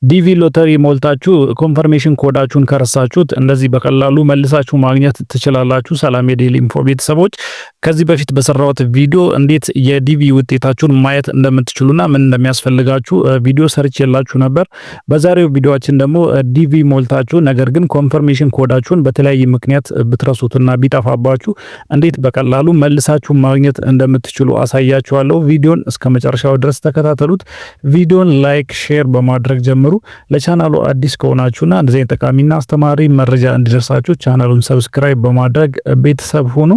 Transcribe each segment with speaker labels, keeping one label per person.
Speaker 1: ዲቪ ሎተሪ ሞልታችሁ ኮንፈርሜሽን ኮዳችሁን ከረሳችሁት እንደዚህ በቀላሉ መልሳችሁ ማግኘት ትችላላችሁ። ሰላም የዴሊ ኢንፎ ቤተሰቦች፣ ከዚህ በፊት በሰራሁት ቪዲዮ እንዴት የዲቪ ውጤታችሁን ማየት እንደምትችሉና ምን እንደሚያስፈልጋችሁ ቪዲዮ ሰርቼላችሁ ነበር። በዛሬው ቪዲዮአችን ደግሞ ዲቪ ሞልታችሁ ነገር ግን ኮንፈርሜሽን ኮዳችሁን በተለያየ ምክንያት ብትረሱትና ቢጠፋባችሁ እንዴት በቀላሉ መልሳችሁ ማግኘት እንደምትችሉ አሳያችኋለሁ። ቪዲዮን እስከመጨረሻው ድረስ ተከታተሉት። ቪዲዮን ላይክ፣ ሼር በማድረግ ጀምሩ። ለቻናሉ አዲስ ከሆናችሁና እንደዚህ ጠቃሚና አስተማሪ መረጃ እንዲደርሳችሁ ቻናሉን ሰብስክራይብ በማድረግ ቤተሰብ ሆኑ።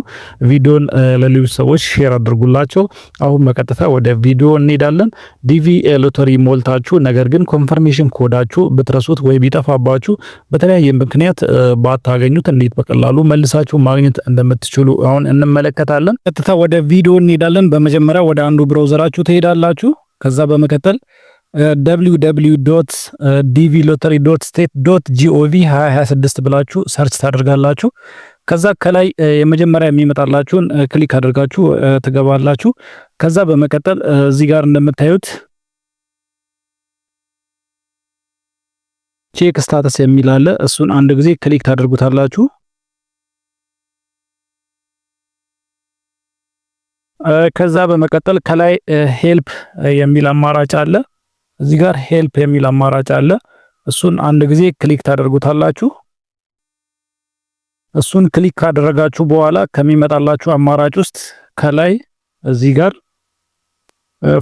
Speaker 1: ቪዲዮን ለሌሎች ሰዎች ሼር አድርጉላቸው። አሁን በቀጥታ ወደ ቪዲዮ እንሄዳለን። ዲቪ ሎተሪ ሞልታችሁ ነገር ግን ኮንፈርሜሽን ኮዳችሁ ብትረሱት ወይ ቢጠፋባችሁ በተለያየ ምክንያት ባታገኙት እንዴት በቀላሉ መልሳችሁ ማግኘት እንደምትችሉ አሁን እንመለከታለን። ቀጥታ ወደ ቪዲዮ እንሄዳለን። በመጀመሪያ ወደ አንዱ ብራውዘራችሁ ትሄዳላችሁ። ከዛ በመቀጠል www.dvlottery.state.gov2026 ብላችሁ ሰርች ታደርጋላችሁ። ከዛ ከላይ የመጀመሪያ የሚመጣላችሁን ክሊክ አድርጋችሁ ትገባላችሁ። ከዛ በመቀጠል እዚህ ጋር እንደምታዩት ቼክ ስታተስ የሚል አለ። እሱን አንድ ጊዜ ክሊክ ታደርጉታላችሁ። ከዛ በመቀጠል ከላይ ሄልፕ የሚል አማራጭ አለ። እዚህ ጋር ሄልፕ የሚል አማራጭ አለ። እሱን አንድ ጊዜ ክሊክ ታደርጉታላችሁ። እሱን ክሊክ ካደረጋችሁ በኋላ ከሚመጣላችሁ አማራጭ ውስጥ ከላይ እዚህ ጋር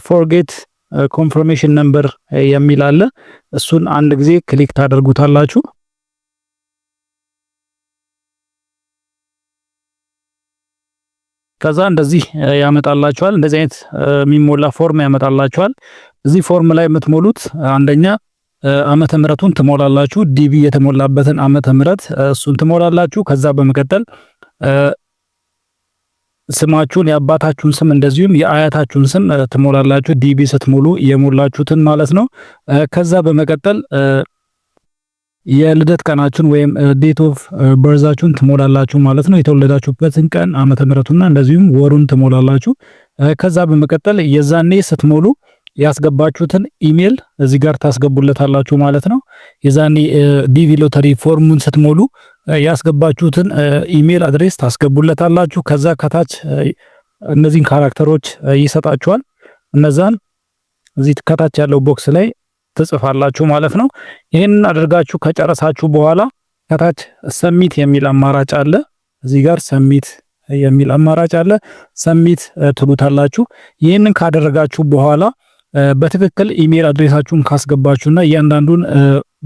Speaker 1: ፎርጌት ኮንፈርሜሽን ነምበር የሚል አለ። እሱን አንድ ጊዜ ክሊክ ታደርጉታላችሁ። ከዛ እንደዚህ ያመጣላችኋል። እንደዚህ አይነት የሚሞላ ፎርም ያመጣላችኋል። እዚህ ፎርም ላይ የምትሞሉት አንደኛ ዓመተ ምህረቱን ትሞላላችሁ። ዲቪ የተሞላበትን ዓመተ ምህረት እሱን ትሞላላችሁ። ከዛ በመቀጠል ስማችሁን፣ የአባታችሁን ስም እንደዚሁም የአያታችሁን ስም ትሞላላችሁ። ዲቪ ስትሞሉ የሞላችሁትን ማለት ነው። ከዛ በመቀጠል የልደት ቀናችሁን ወይም ዴት ኦፍ በርዛችሁን ትሞላላችሁ ማለት ነው። የተወለዳችሁበትን ቀን ዓመተ ምህረቱና እንደዚሁም ወሩን ትሞላላችሁ። ከዛ በመቀጠል የዛኔ ስትሞሉ ያስገባችሁትን ኢሜል እዚህ ጋር ታስገቡለታላችሁ ማለት ነው። የዛኔ ዲቪ ሎተሪ ፎርሙን ስትሞሉ ያስገባችሁትን ኢሜል አድሬስ ታስገቡለታላችሁ። ከዛ ከታች እነዚህን ካራክተሮች ይሰጣችኋል። እነዛን እዚህ ከታች ያለው ቦክስ ላይ ትጽፋላችሁ ማለት ነው። ይሄንን አድርጋችሁ ከጨረሳችሁ በኋላ ከታች ሰሚት የሚል አማራጭ አለ። እዚህ ጋር ሰሚት የሚል አማራጭ አለ። ሰሚት ትሉታላችሁ። ይሄንን ካደረጋችሁ በኋላ በትክክል ኢሜል አድሬሳችሁን ካስገባችሁና እያንዳንዱን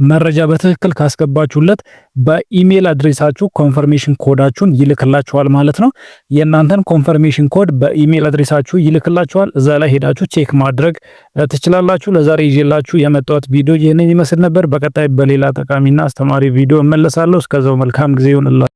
Speaker 1: መረጃ በትክክል ካስገባችሁለት በኢሜል አድሬሳችሁ ኮንፈርሜሽን ኮዳችሁን ይልክላችኋል ማለት ነው። የእናንተን ኮንፈርሜሽን ኮድ በኢሜል አድሬሳችሁ ይልክላችኋል። እዛ ላይ ሄዳችሁ ቼክ ማድረግ ትችላላችሁ። ለዛሬ ይዤላችሁ የመጣሁት ቪዲዮ ይህንን ይመስል ነበር። በቀጣይ በሌላ ጠቃሚና አስተማሪ ቪዲዮ እመለሳለሁ። እስከዛው መልካም ጊዜ ይሁንላችሁ።